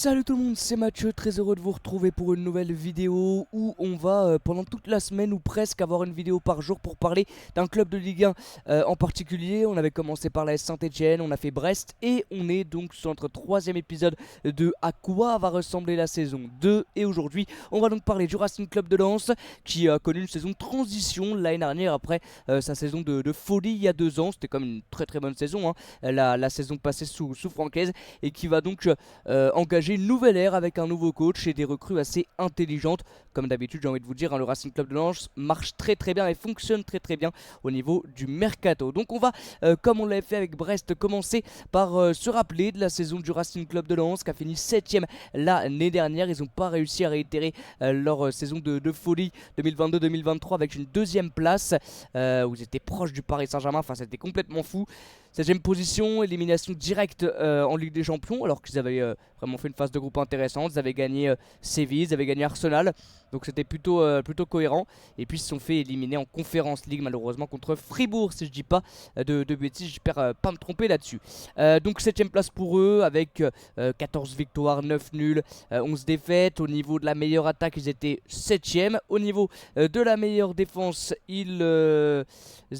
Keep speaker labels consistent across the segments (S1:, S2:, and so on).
S1: Salut tout le monde, c'est Mathieu, très heureux de vous retrouver pour une nouvelle vidéo où on va pendant toute la semaine ou presque avoir une vidéo par jour pour parler d'un club de Ligue 1 en particulier. On avait commencé par la Saint-Etienne, on a fait Brest et on est donc sur notre troisième épisode de à quoi va ressembler la saison 2. Et aujourd'hui on va donc parler du Racing Club de Lens qui a connu une saison de transition l'année dernière après sa saison de folie il y a 2 ans. C'était comme une très bonne saison, hein, la saison passée sous Francaise, et qui va donc engager une nouvelle ère avec un nouveau coach et des recrues assez intelligentes. Comme d'habitude, j'ai envie de vous dire, hein, le Racing Club de Lens marche très bien et fonctionne très bien au niveau du mercato. Donc on va, comme on l'avait fait avec Brest, commencer par se rappeler de la saison du Racing Club de Lens qui a fini 7ème l'année dernière. Ils n'ont pas réussi à réitérer leur saison de folie 2022-2023 avec une deuxième place où ils étaient proches du Paris Saint-Germain. Enfin, c'était complètement fou. 7ème position, élimination directe en Ligue des Champions, alors qu'ils avaient vraiment fait une phase de groupe intéressante. Ils avaient gagné Séville, ils avaient gagné Arsenal, donc c'était plutôt cohérent. Et puis ils se sont fait éliminer en Conference League malheureusement contre Fribourg, si je dis pas de bêtises, j'espère pas me tromper là-dessus. Donc 7ème place pour eux avec 14 victoires, 9 nuls, 11 défaites. Au niveau de la meilleure attaque, ils étaient 7ème. Au niveau de la meilleure défense, ils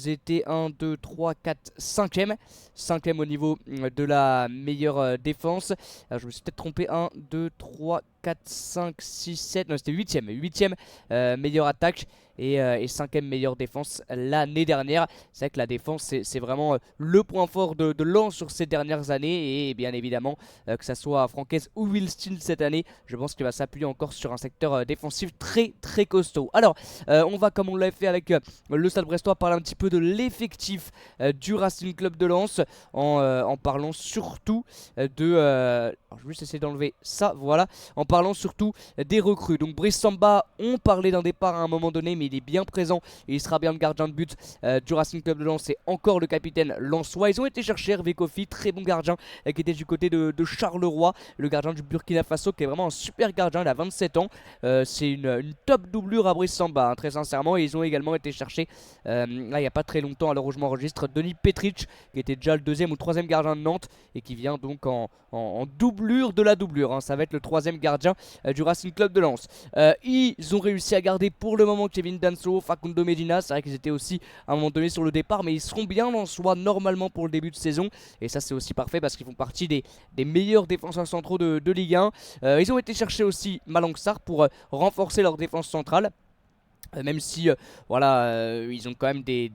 S1: étaient 1, 2, 3, 4, 5ème. 5ème au niveau de la meilleure défense. Alors, je me suis peut-être trompé. 1, 2, 3, 4, 5, 6, 7. Non, c'était 8ème. 8ème meilleure attaque et 5ème meilleure défense l'année dernière. C'est vrai que la défense, c'est vraiment le point fort de Lens sur ces dernières années. Et bien évidemment, que ça soit Francaise ou Will Steele cette année, je pense qu'il va s'appuyer encore sur un secteur défensif très costaud. Alors, on va, comme on l'avait fait avec le Stade Brestois, parler un petit peu de l'effectif du Racing Club de Lens en parlant surtout alors je vais juste essayer d'enlever ça, voilà, en parlant surtout des recrues. Donc Brice Samba, on parlait d'un départ à un moment donné, mais il est bien présent et il sera bien le gardien de but du Racing Club de Lens. C'est encore le capitaine lensois. Ils ont été chercher Hervé Kofi, très bon gardien qui était du côté de Charleroi, le gardien du Burkina Faso, qui est vraiment un super gardien. Il a 27 ans, c'est une top doublure à Brice Samba, hein, très sincèrement. Et ils ont également été chercher là il n'y a pas très longtemps, à l'heure où je m'enregistre, Denis Petric, qui était déjà le deuxième ou troisième gardien de Nantes et qui vient donc en doublure de la doublure, hein. Ça va être le troisième gardien du Racing Club de Lens. Ils ont réussi à garder pour le moment Kevin Danso, Facundo Medina. C'est vrai qu'ils étaient aussi à un moment donné sur le départ, mais ils seront bien lensois normalement pour le début de saison. Et ça, c'est aussi parfait parce qu'ils font partie des meilleurs défenseurs centraux de Ligue 1. Ils ont été chercher aussi Malang Sarr pour renforcer leur défense centrale. Même si voilà, ils ont quand même des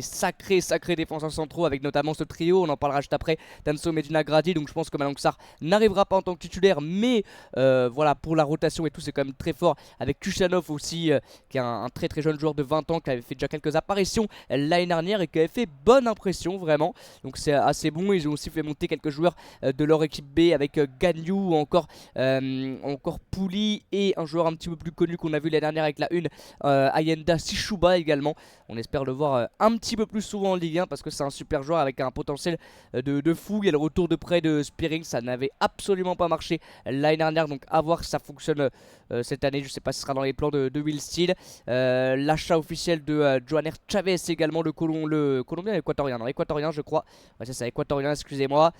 S1: sacrés défenseurs centraux, avec notamment ce trio, on en parlera juste après, Danso, Medina, Grady. Donc je pense que Malang Sarr n'arrivera pas en tant que titulaire, mais voilà, pour la rotation et tout, c'est quand même très fort, avec Kuchanov aussi, qui est un très jeune joueur de 20 ans, qui avait fait déjà quelques apparitions l'année dernière et qui avait fait bonne impression vraiment. Donc c'est assez bon. Ils ont aussi fait monter quelques joueurs de leur équipe B avec Gagnou ou encore Pouli, et un joueur un petit peu plus connu qu'on a vu l'année dernière avec la une, Ayenda Sishuba également. On espère le voir un petit peu plus souvent en Ligue 1 parce que c'est un super joueur avec un potentiel de fou. Il y a le retour de près de Spearing, ça n'avait absolument pas marché l'année dernière, donc à voir si ça fonctionne cette année. Je sais pas si ce sera dans les plans de Will Steele. L'achat officiel de Joaner Chavez également, le Colombien équatorien, non, équatorien je crois. Ouais, c'est ça, équatorien, excusez-moi.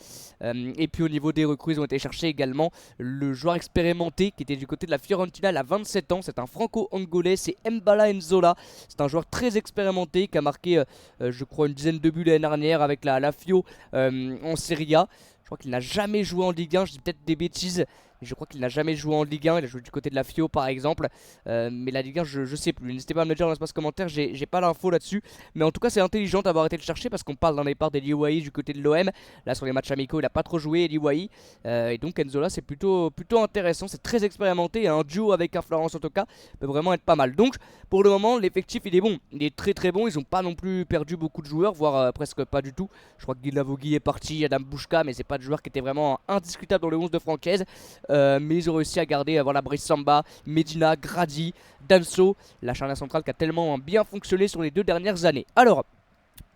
S1: Et puis au niveau des recrues, ils ont été chercher également le joueur expérimenté qui était du côté de la Fiorentina à 27 ans. C'est un franco-angolais, c'est Mbala Nzola. C'est un joueur très expérimenté qui a marqué je crois une dizaine de buts l'année dernière avec la Fio en Serie A. Je crois qu'il n'a jamais joué en Ligue 1, je dis peut-être des bêtises, mais je crois qu'il n'a jamais joué en Ligue 1. Il a joué du côté de la Fio par exemple, mais la Ligue 1 je sais plus. N'hésitez pas à me le dire dans l'espace commentaire, j'ai pas l'info là-dessus. Mais en tout cas c'est intelligent d'avoir été le chercher parce qu'on parle d'un départ d'Eli Wahi du côté de l'OM. Là sur les matchs amicaux il a pas trop joué Eli Wahi, et donc Nzola c'est plutôt intéressant. C'est très expérimenté, un duo avec un Florence Otoka peut vraiment être pas mal. Donc pour le moment l'effectif il est bon, il est très bon. Ils ont pas non plus perdu beaucoup de joueurs, voire presque pas du tout. Je crois que Guy Lavogui est parti, Adam Bouchka, mais c'est pas de joueur qui était vraiment indiscutable dans le 11 de Francaise. Mais ils ont réussi à garder voilà, Brice Samba, Medina, Grady, Danso, la charnière centrale qui a tellement bien fonctionné sur les 2 dernières années. Alors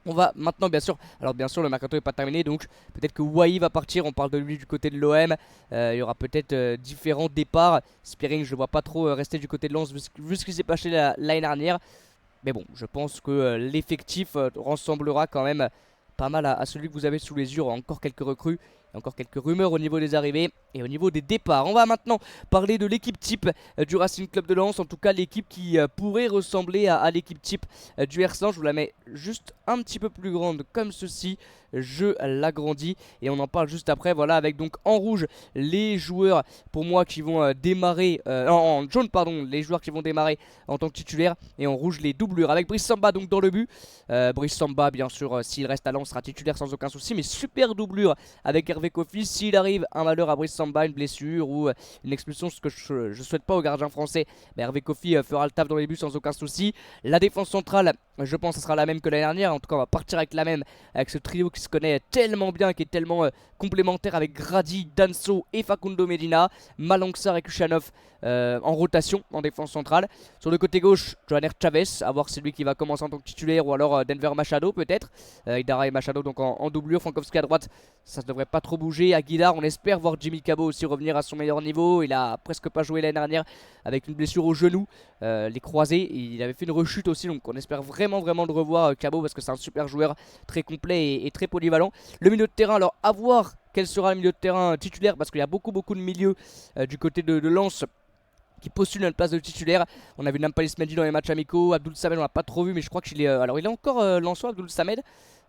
S1: on va maintenant bien sûr le mercato n'est pas terminé, donc peut-être que Wahi va partir. On parle de lui du côté de l'OM. Il y aura peut-être différents départs. Spearing je ne vois pas trop rester du côté de Lens vu ce qui s'est passé l'année dernière. Mais bon, je pense que l'effectif ressemblera quand même pas mal à celui que vous avez sous les yeux. Il y aura encore quelques recrues. y a encore quelques rumeurs au niveau des arrivées et au niveau des départs. On va maintenant parler de l'équipe type du Racing Club de Lens, en tout cas l'équipe qui pourrait ressembler à l'équipe type du RC Lens. Je vous la mets juste un petit peu plus grande comme ceci, je l'agrandis et on en parle juste après. Voilà, avec donc en rouge les joueurs pour moi qui vont démarrer, en jaune pardon, les joueurs qui vont démarrer en tant que titulaires, et en rouge les doublures, avec Brice Samba donc dans le but. Brice Samba bien sûr s'il reste à Lens sera titulaire sans aucun souci, mais super doublure avec Hervé Kofi. S'il arrive un malheur à Brice Samba, une blessure ou une expulsion, ce que je souhaite pas au gardien français, Hervé Kofi fera le taf dans les buts sans aucun souci. La défense centrale, je pense que ce sera la même que l'année dernière. En tout cas on va partir avec la même, avec ce trio qui se connaît tellement bien, qui est tellement complémentaire, avec Grady, Danso et Facundo Medina. Malangsar et Kuchanov en rotation en défense centrale. Sur le côté gauche, Johanner Chavez, à voir si c'est lui qui va commencer en tant que titulaire ou alors Denver Machado peut-être. Idara et Machado donc en doublure. Frankowski à droite, ça ne devrait pas trop bouger. Aguilar, on espère voir Jimmy Cabo aussi revenir à son meilleur niveau. Il a presque pas joué l'année dernière avec une blessure au genou, les croisés. Il avait fait une rechute aussi, donc on espère vraiment de revoir Cabo, parce que c'est un super joueur, très complet et très polyvalent. Le milieu de terrain, alors à voir quel sera le milieu de terrain titulaire, parce qu'il y a beaucoup de milieux du côté de Lens qui postule à une place de titulaire. On a vu Nampalis Mendy dans les matchs amicaux. Abdoul Samed on l'a pas trop vu, mais je crois qu'il est alors il est encore Lensois, Abdoul Samed.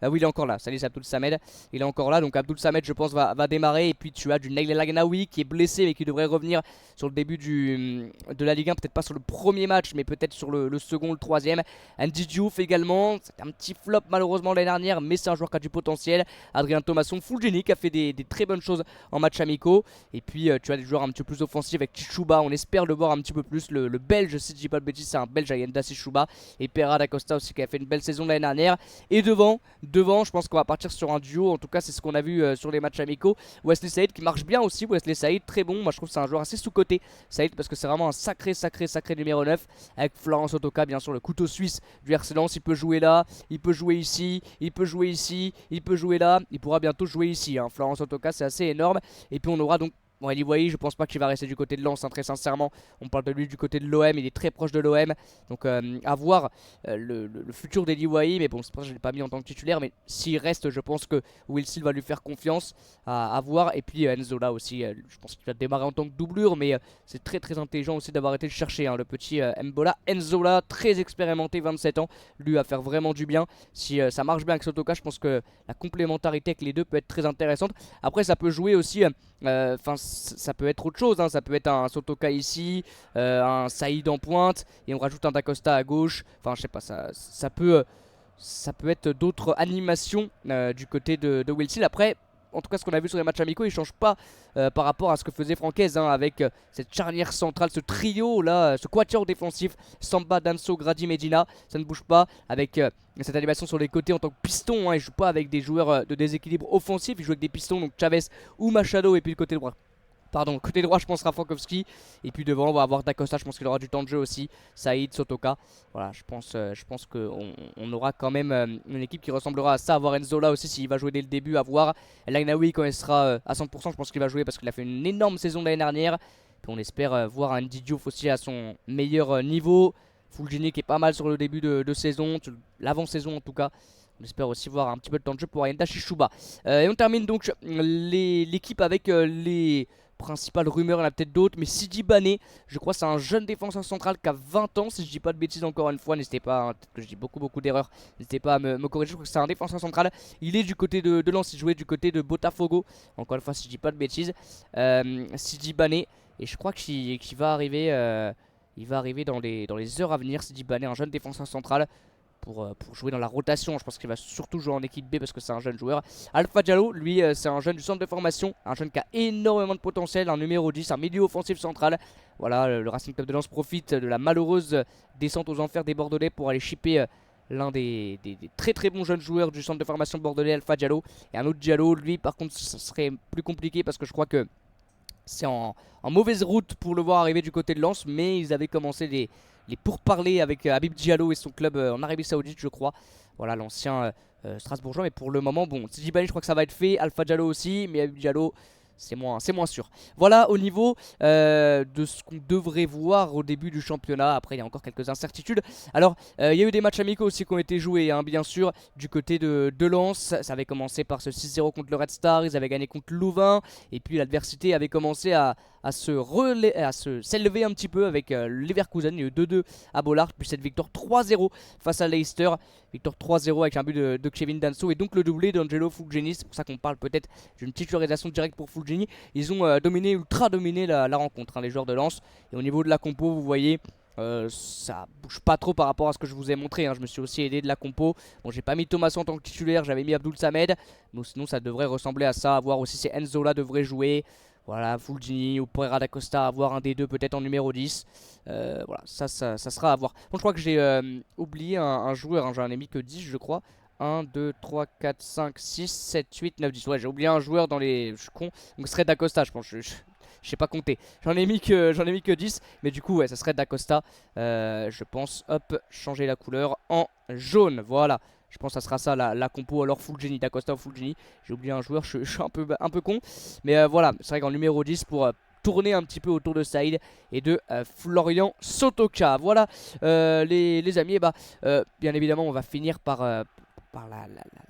S1: Oui, il est encore là, salut, c'est Abdoul Samed, il est encore là, donc Abdoul Samed je pense va démarrer. Et puis tu as du Nail El Agnaoui qui est blessé mais qui devrait revenir sur le début de la Ligue 1, peut-être pas sur le premier match mais peut-être sur le second ou le troisième. Andy Diouf également, c'est un petit flop malheureusement l'année dernière, mais c'est un joueur qui a du potentiel. Adrien Thomasson, Fulgini qui a fait des très bonnes choses en match amicaux. Et puis tu as des joueurs un petit peu plus offensifs avec Chichouba, on espère le voir un petit peu plus, le belge, si je dis pas de bêtises, c'est un belge, Ayenda Chichouba, et Pereira da Costa aussi qui a fait une belle saison l'année dernière. Et devant, je pense qu'on va partir sur un duo, en tout cas c'est ce qu'on a vu sur les matchs amicaux. Wesley Saïd qui marche bien aussi, Wesley Saïd très bon, moi je trouve que c'est un joueur assez sous-coté, Saïd, parce que c'est vraiment un sacré numéro 9, avec Florence Otoka bien sûr, le couteau suisse du RC Lens. Il peut jouer là, il peut jouer ici, il peut jouer ici, il peut jouer là, il pourra bientôt jouer ici, hein. Florence Otoka c'est assez énorme. Et puis on aura donc bon, Eli Wahi, je pense pas qu'il va rester du côté de Lens, hein, très sincèrement. On parle de lui du côté de l'OM, il est très proche de l'OM. Donc à voir le futur d'Eli Wahi. Mais bon, c'est pour ça que je l'ai pas mis en tant que titulaire. Mais s'il reste, je pense que Wilson va lui faire confiance, à voir. Et puis Enzola aussi, je pense qu'il va démarrer en tant que doublure. Mais c'est très intelligent aussi d'avoir été le chercher, hein, le petit Mbola. Enzola, très expérimenté, 27 ans. Lui va faire vraiment du bien. Si ça marche bien avec Sotoka, je pense que la complémentarité avec les deux peut être très intéressante. Après, ça peut jouer aussi... Enfin, ça peut être autre chose, hein. Ça peut être un Sotoka ici, un Saïd en pointe, et on rajoute un Dacosta à gauche. Enfin, je sais pas, ça peut être d'autres animations du côté de Will. Après, en tout cas, ce qu'on a vu sur les matchs amicaux, il change pas par rapport à ce que faisait Francaise, hein, avec cette charnière centrale, ce trio là, ce quatuor défensif, Samba, Danso, Grady, Medina. Ça ne bouge pas avec cette animation sur les côtés en tant que piston, hein. Il joue pas avec des joueurs de déséquilibre offensif, il joue avec des pistons, donc Chavez ou Machado. Et puis le côté droit, pardon, côté droit je pense sera Frankowski. Et puis devant on va avoir Dacosta, je pense qu'il aura du temps de jeu aussi. Saïd, Sotoka. Voilà, je pense qu'on aura quand même une équipe qui ressemblera à ça. À voir Enzola aussi s'il va jouer dès le début, à voir. El Agnaoui quand il sera à 100%, je pense qu'il va jouer parce qu'il a fait une énorme saison l'année dernière. Puis on espère voir un Andy Diouf aussi à son meilleur niveau. Fulgini qui est pas mal sur le début de saison, l'avant-saison en tout cas. On espère aussi voir un petit peu de temps de jeu pour Ayenda Chichouba. Et on termine donc l'équipe avec les principales rumeurs. Il y en a peut-être d'autres, mais Sidi Bané, je crois que c'est un jeune défenseur central qui a 20 ans, si je dis pas de bêtises encore une fois. N'hésitez pas, hein, peut-être que je dis beaucoup d'erreurs, n'hésitez pas à me corriger. Je crois que c'est un défenseur central. Il est du côté de Lens, il jouait du côté de Botafogo, encore une fois si je dis pas de bêtises. Sidi Bané, et je crois qu'il va arriver... il va arriver dans les heures à venir, Sidi Bané, un jeune défenseur central, pour jouer dans la rotation. Je pense qu'il va surtout jouer en équipe B parce que c'est un jeune joueur. Alpha Diallo, lui, c'est un jeune du centre de formation, un jeune qui a énormément de potentiel, un numéro 10, un milieu offensif central. Voilà, le Racing Club de Lens profite de la malheureuse descente aux enfers des Bordelais pour aller shipper l'un des très bons jeunes joueurs du centre de formation bordelais, Alpha Diallo. Et un autre Diallo, lui, par contre, ce serait plus compliqué parce que je crois que c'est en mauvaise route pour le voir arriver du côté de Lens, mais ils avaient commencé les pourparlers avec Habib Diallo et son club en Arabie Saoudite, je crois. Voilà, l'ancien Strasbourgeois. Mais pour le moment, bon, Sidi Bani, je crois que ça va être fait. Alpha Diallo aussi, mais Habib Diallo, c'est moins sûr. Voilà au niveau de ce qu'on devrait voir au début du championnat. Après il y a encore quelques incertitudes. Alors il y a eu des matchs amicaux aussi qui ont été joués hein, bien sûr du côté de Lens. Ça avait commencé par ce 6-0 contre le Red Star, ils avaient gagné contre Louvain. Et puis l'adversité avait commencé à s'élever un petit peu avec Leverkusen. Il y a eu 2-2 à Bollaert, puis cette victoire 3-0 face à Leicester. Victoire 3-0 avec un but de Kevin Danso et donc le doublé d'Angelo Fulgini. C'est pour ça qu'on parle peut-être d'une titularisation directe pour Fulgini. Ils ont ultra dominé la rencontre, hein, les joueurs de Lens. Et au niveau de la compo, vous voyez, ça bouge pas trop par rapport à ce que je vous ai montré hein. Je me suis aussi aidé de la compo. Bon, j'ai pas mis Thomas en tant que titulaire, j'avais mis Abdoul Samed. Mais sinon, ça devrait ressembler à ça. À voir aussi si Enzola devrait jouer. Voilà, Fulgini ou Pereira da Costa, avoir un des deux peut-être en numéro 10. Voilà, ça sera à voir. Bon, je crois que j'ai oublié un joueur, hein, j'en ai mis que 10 je crois. 1, 2, 3, 4, 5, 6, 7, 8, 9, 10. Ouais, j'ai oublié un joueur dans les... Je suis con. Donc ce serait da Costa, je pense. Je sais pas compter. J'en ai mis que 10. Mais du coup, ouais, ça serait da Costa. Je pense, hop, changer la couleur en jaune. Voilà. Je pense que ça sera ça la compo. Alors Fulgini, da Costa ou Fulgini. J'ai oublié un joueur, je suis un peu con. Mais voilà, c'est vrai qu'en numéro 10 pour tourner un petit peu autour de Saïd et de Florian Sotoka. Voilà les amis. Et bah, bien évidemment, on va finir par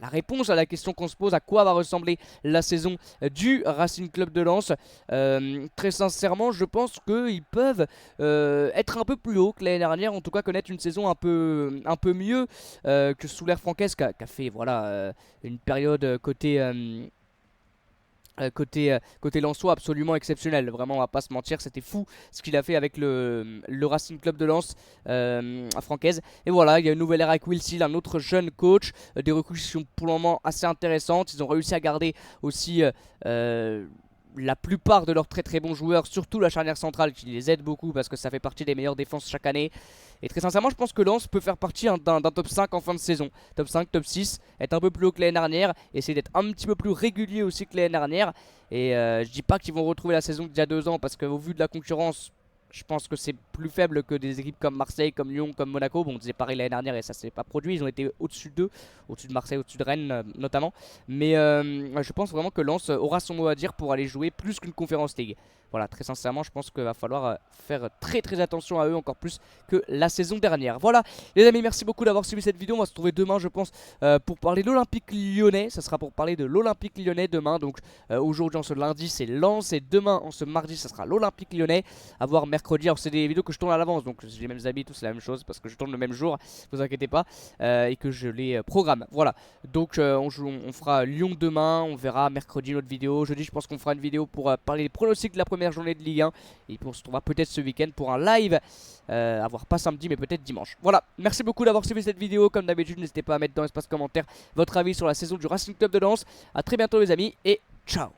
S1: la réponse à la question qu'on se pose, à quoi va ressembler la saison du Racing Club de Lens. Très sincèrement, je pense qu'ils peuvent être un peu plus haut que l'année dernière, en tout cas connaître une saison un peu mieux que sous l'ère Francaise qui a fait voilà, une période côté Lensois absolument exceptionnel. Vraiment, on va pas se mentir, c'était fou ce qu'il a fait avec le Racing Club de Lens à Francaise. Et voilà, il y a une nouvelle ère avec Will Seal, un autre jeune coach, des recrues qui sont pour le moment assez intéressantes. Ils ont réussi à garder aussi la plupart de leurs très très bons joueurs, surtout la charnière centrale qui les aide beaucoup parce que ça fait partie des meilleures défenses chaque année. Et très sincèrement, je pense que Lens peut faire partie d'un top 5 en fin de saison. Top 5, top 6, être un peu plus haut que l'année dernière, essayer d'être un petit peu plus régulier aussi que l'année dernière. Et je dis pas qu'ils vont retrouver la saison d'il y a 2 ans parce qu'au vu de la concurrence, je pense que c'est plus faible que des équipes comme Marseille, comme Lyon, comme Monaco. Bon, on disait pareil l'année dernière et ça s'est pas produit. Ils ont été au-dessus d'eux, au-dessus de Marseille, au-dessus de Rennes notamment. Mais je pense vraiment que Lens aura son mot à dire pour aller jouer plus qu'une Conference League. Voilà, très sincèrement, je pense qu'il va falloir faire très très attention à eux encore plus que la saison dernière. Voilà, les amis, merci beaucoup d'avoir suivi cette vidéo. On va se retrouver demain, je pense, pour parler de l'Olympique Lyonnais. Ça sera pour parler de l'Olympique Lyonnais demain. Donc aujourd'hui, en ce lundi, c'est Lens. Et demain, en ce mardi, ça sera l'Olympique Lyonnais. À voir mercredi. Alors, c'est des vidéos que je tourne à l'avance. Donc, j'ai les mêmes habits, tout c'est la même chose. Parce que je tourne le même jour, vous inquiétez pas. Et que je les programme. Voilà. Donc, on fera Lyon demain. On verra mercredi notre vidéo. Jeudi, je pense qu'on fera une vidéo pour parler des pronostics de la première journée de Ligue 1. Et on se retrouvera peut-être ce week-end pour un live. À voir pas samedi, mais peut-être dimanche. Voilà. Merci beaucoup d'avoir suivi cette vidéo. Comme d'habitude, n'hésitez pas à mettre dans l'espace commentaire votre avis sur la saison du Racing Club de Lens. A très bientôt, les amis. Et ciao.